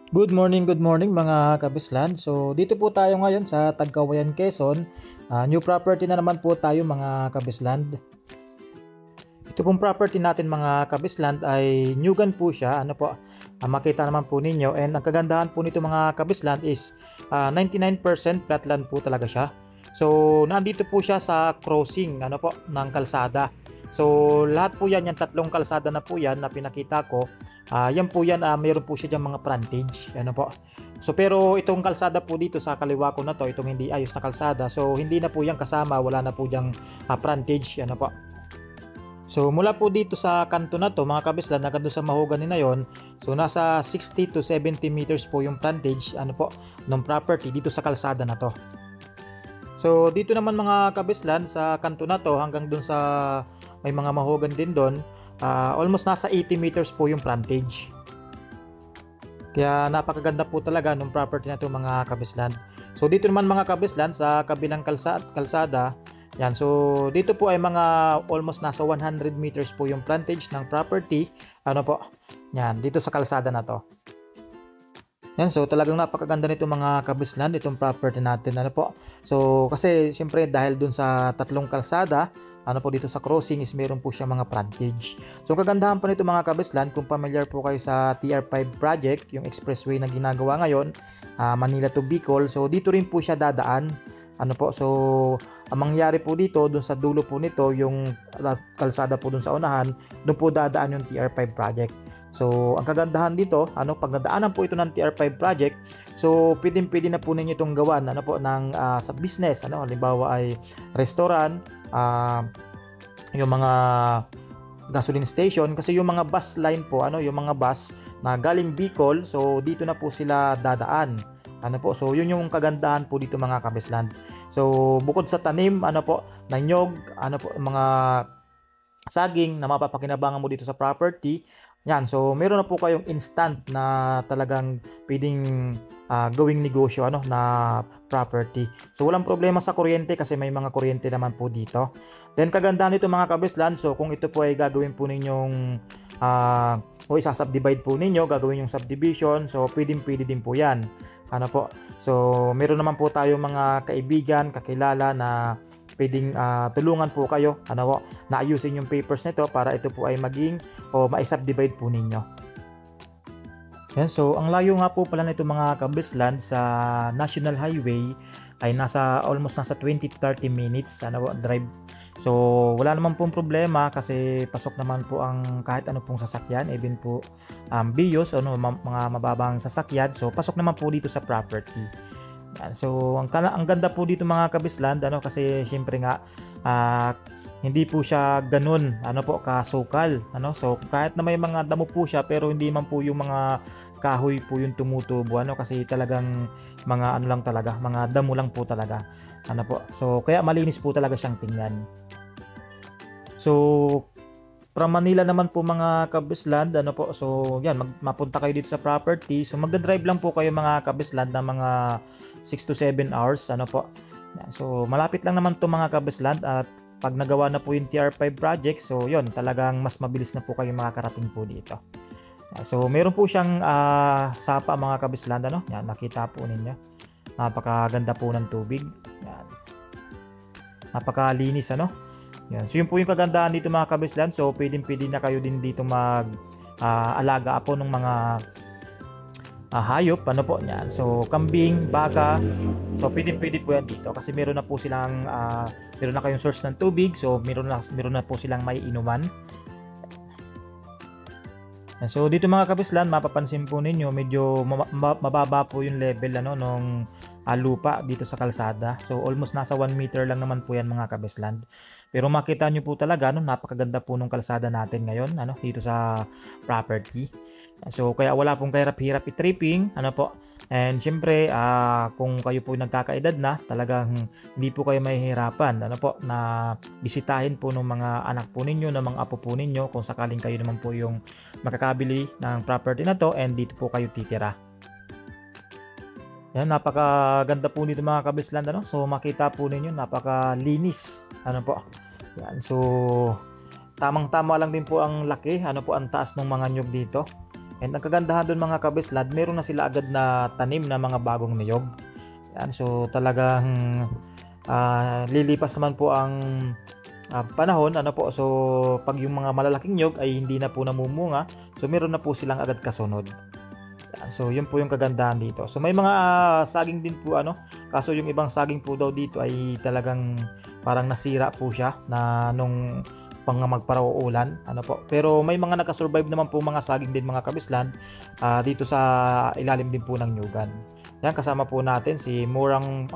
Good morning mga kabislan. So dito po tayo ngayon sa Tagkawayan, Quezon. New property na naman po tayo mga kabisland. Ito pong property natin mga kabisland ay Nyugan po siya. Makita naman po ninyo. And ang kagandahan po nito mga kabisland is 99% flatland po talaga siya. So nandito po siya sa crossing ng kalsada. So lahat po yan, yung tatlong kalsada na po yan na pinakita ko. Yan po yan, mayroon po siya diyang mga frontage. So pero itong kalsada po dito sa kaliwa ko na to, itong hindi ayos na kalsada. So hindi na po yan kasama, wala na po diyang frontage. So mula po dito sa kanto na to mga kabislan, hanggang doon sa mahogany na yon, so nasa 60 to 70 meters po yung frontage ng property dito sa kalsada na to. So dito naman mga kabislan sa kanto na to hanggang doon sa may mga mahogany din doon, almost nasa 80 meters po yung frontage. Kaya napakaganda po talaga ng property na to mga kabislan. So dito naman mga kabislan sa kabilang kalsada, yan, so dito po ay mga almost nasa 100 meters po yung frontage ng property. Yan, dito sa kalsada na to. Yan, so talagang napakaganda nito mga kabislan, itong property natin. So kasi siyempre dahil dun sa tatlong kalsada, dito sa crossing is meron po siya mga frontage. So kagandahan pa nito mga kabislan, kung familiar po kayo sa TR5 project, yung expressway na ginagawa ngayon, Manila to Bicol, so dito rin po siya dadaan. So ang mangyari po dito, dun sa dulo po nito, yung kalsada po dun sa unahan, dun po dadaan yung TR5 project. So ang kagandahan dito, pag nadaanan po ito ng TR5 project, so pwede na po ninyo itong gawan ng sa business, halimbawa ay restaurant, yung mga gasoline station, kasi yung mga bus line po, yung mga bus na galing Bicol, so dito na po sila dadaan. So yun yung kagandahan po dito mga kabisland. So bukod sa tanim na nyog, mga saging na mapapakinabangan mo dito sa property. Yan, so meron na po kayong instant na talagang pwedeng gawing negosyo na property. So walang problema sa kuryente kasi may mga kuryente naman po dito. Then kagandahan nito mga kabisland, so kung ito po ay gagawin po ninyong o isa-subdivide po ninyo, gagawin yung subdivision, so pwede din po yan. So meron naman po tayo mga kaibigan, kakilala na pwedeng tulungan po kayo na ayusin yung papers nito para ito po ay maging o ma-subdivide po ninyo. Yan, so ang layo nga po pala nito mga kabisland sa National Highway ay almost nasa 20-30 minutes drive. So wala naman pong problema kasi pasok naman po ang kahit ano pong sasakyan, even po Vios mga mababang sasakyan, so pasok naman po dito sa property. So ang ganda po dito mga kabisland kasi syempre nga hindi po siya ganun kasukal. So kahit na may mga damo po siya, pero hindi man po yung mga kahoy po yung tumutubo kasi talagang mga lang talaga, mga damo lang po talaga. So kaya malinis po talaga siyang tingnan. So from Manila naman po mga kabisland, so yan, mapunta kayo dito sa property. So magda-drive lang po kayo mga kabisland na mga 6 to 7 hours. Yan, so malapit lang naman to mga kabisland, at pag nagawa na po yung TR5 project, so yon, talagang mas mabilis na po kayo makakarating po dito. So meron po siyang sapa mga kabisland, yan, nakita po ninyo. Napakaganda po ng tubig. Yan. Napakalinis Yan. So yun po yung kagandahan dito mga kabisland. So pwede na kayo din dito alaga po ng mga hayop yan. So kambing, baka, so pwede po yan dito kasi meron na po silang meron na kayong source ng tubig, so meron na po silang may inuman. So dito mga kabislan, mapapansin po ninyo medyo mababa po yung level nung lupa dito sa kalsada. So almost nasa 1 meter lang naman po yan mga kabisland. Pero makita nyo po talaga napakaganda po nung kalsada natin ngayon dito sa property. So kaya wala pong kahirap-hirap i-tripping And syempre kung kayo po nagkakaedad na, talagang hindi po kayo mahihirapan na bisitahin po ng mga anak po ninyo, ng mga apo po ninyo, kung sakaling kayo naman po yung makakabili ng property na to and dito po kayo titira. Yan, napakaganda po nito mga kabisland So makita po ninyo, napakalinis Yan, so tamang-tama lang din po ang laki, ang taas ng mga nyug dito. And ang kagandahan doon mga kabisland, meron na sila agad na tanim na mga bagong niyog. Yan, so talagang lilipas naman po ang panahon, ano po, so pag yung mga malalaking niyog ay hindi na po namumunga, so meron na po silang agad kasunod. Yan, so yun po yung kagandahan dito. So may mga saging din po kaso yung ibang saging po daw dito ay talagang parang nasira po siya na nung magparauulan, po. Pero may mga nakasurvive naman po mga saging din mga kabisland dito sa ilalim din po ng nyugan. Yan, kasama po natin si Murang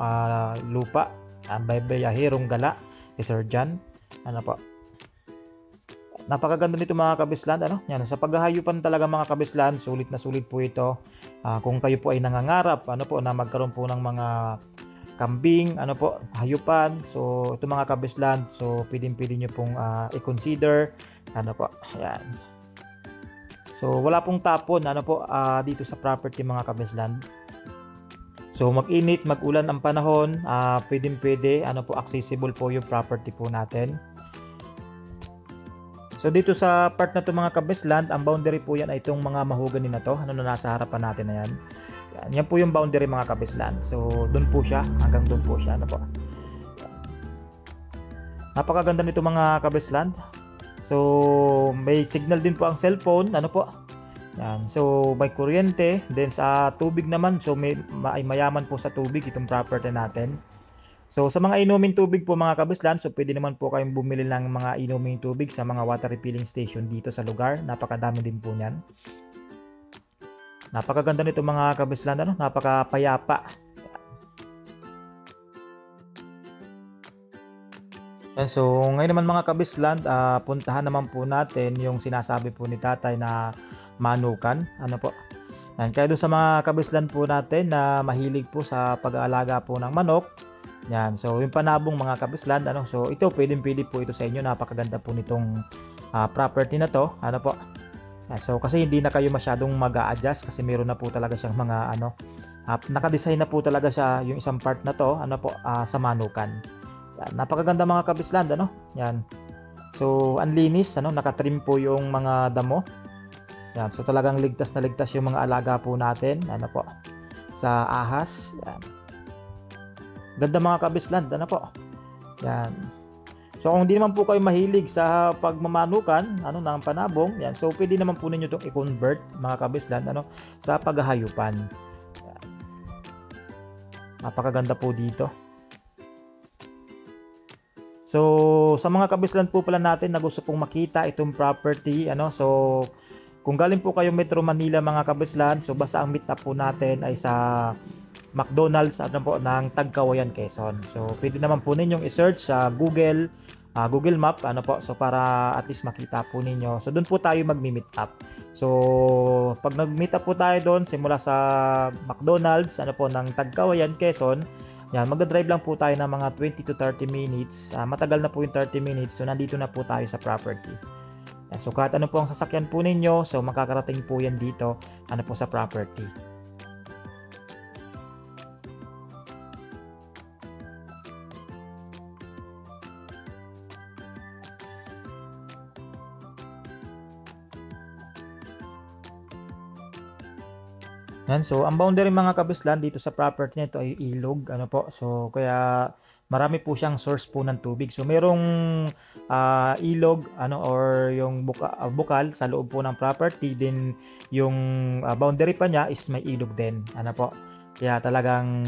Lupa, Baybayahirong Gala, si Sir John. Po. Napakaganda nito mga kabisland, Yan, sa paghahayupan talaga mga kabisland, sulit na sulit po ito. Kung kayo po ay nangangarap, po, na magkaroon po ng mga kambing, po, hayupan. So, ito mga kabisland, so pwede nyo pong i-consider, po. Ayan. So, wala pong tapon, po, dito sa property mga kabisland. So, mag-init, mag-ulan ang panahon, pwede, po, accessible po yung property po natin. So, dito sa part na to mga kabisland, ang boundary po yan ay itong mga mahogany na to, na nasa harapan natin na yan. Yan po yung boundary mga kabisland. So, doon po siya. Hanggang doon po siya. Po. Napakaganda nito mga kabisland. So, may signal din po ang cellphone. Po. Yan. So, may kuryente. Then, sa tubig naman. So, may mayaman po sa tubig itong property natin. So, sa mga inuming tubig po mga kabisland, so pwede naman po kayong bumili ng mga inuming tubig sa mga water refilling station dito sa lugar. Napakadami din po niyan. Napakaganda nito mga kabisland, napakapayapa. And so ngayon naman mga kabisland, puntahan naman po natin yung sinasabi po ni tatay na manukan, po. And kaya doon sa mga kabisland po natin na mahilig po sa pag-aalaga po ng manok. Yan, so yung panabong mga kabisland, so ito pwede po ito sa inyo. Napakaganda po nitong property na to, po. So kasi hindi na kayo masyadong mag-a-adjust kasi meron na po talaga siyang mga naka-design na po talaga siya yung isang part na to, sa manukan. Yan, napakaganda mga kabisland, Yan. So ang linis, naka-trim po yung mga damo. Yan, so talagang ligtas na ligtas yung mga alaga po natin, po, sa ahas. Yan. Ganda mga kabisland, po. Yan. So kung hindi naman po kayo mahilig sa pagmamanukan, ng panabong, yan. So pwede naman po ninyo itong i-convert mga kabisland, sa paghahayupan. Yan. Napakaganda po dito. So sa mga kabisland po pala natin na gusto pong makita itong property, so kung galing po kayo Metro Manila mga kabisland, so basta ang meet up po natin ay sa McDonald's po ng Tagkawayan, Quezon. So pwede naman po ninyong i-search sa Google Map po, so para at least makita po ninyo. So doon po tayo magmi-meet up. So pag nag-meet up po tayo doon simula sa McDonald's po ng Tagkawayan, Quezon, yan, magda-drive lang po tayo ng mga 20 to 30 minutes. Matagal na po yung 30 minutes. So nandito na po tayo sa property. Yan, so kahit ano po ang sasakyan po ninyo, so makakarating po yan dito po sa property. Yan, so ang boundary mga kabisland dito sa property nito ay ilog, po. So kaya marami po siyang source po ng tubig. So merong ilog or yung bukal sa loob po ng property, din yung boundary pa niya is may ilog din, po. Kaya talagang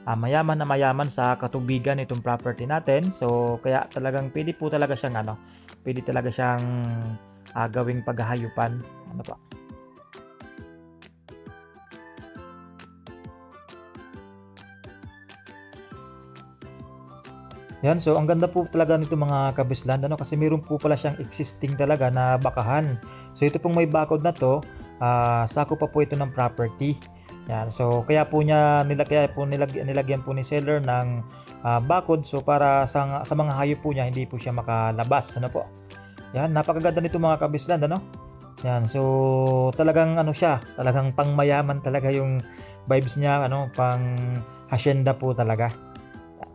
mayaman na mayaman sa katubigan itong property natin. So kaya talagang pwede po talaga siyang pwede talaga siyang gawing paghahayupan, po. Yan, so ang ganda po talaga nito mga kabisland, kasi meron po pala siyang existing talaga na bakahan. So ito pong may bakod na to, sako pa po ito ng property. Yan, so kaya po nilagyan po ni seller ng bakod, so para sa mga hayop po niya hindi po siya makalabas, po. Yan, napakaganda nito mga kabisland, Yan, so talagang siya, talagang pangmayaman talaga yung vibes niya, pang hacienda po talaga.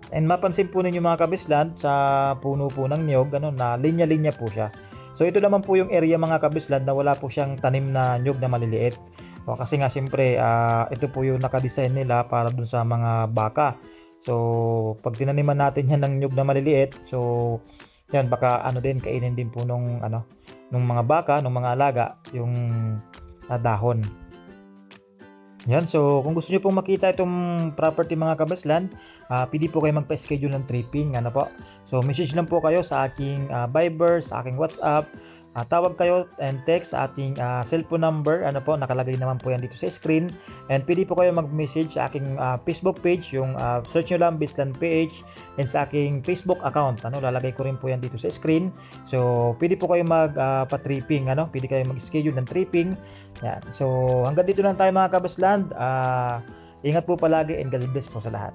And mapansin po ninyo mga kabisland, sa puno po ng niyog, na linya-linya po siya. So ito naman po yung area mga kabisland na wala po siyang tanim na nyug na maliliit. O, kasi nga siyempre ito po yung nakadesign nila para dun sa mga baka. So pag tinaniman natin yan ng nyug na maliliit, so yan baka din kainin din po nung mga baka, nung mga alaga yung dahon. Yan, so kung gusto niyo pong makita itong property mga kabaslan, pwede po kayo magpa-schedule ng tripping, po. So message lang po kayo sa aking Viber, sa aking WhatsApp, tawag kayo and text sa ating cellphone number, nakalagay naman po yan dito sa screen. And pwede po kayo mag-message sa aking Facebook page, yung search nyo lang Bisland PH, and sa aking Facebook account, lalagay ko rin po yan dito sa screen. So pwede po kayo mag-pa-tripping, pwede kayo mag-schedule ng tripping. Yan. So hanggang dito lang tayo mga kabasland. Ingat po palagi and God bless po sa lahat.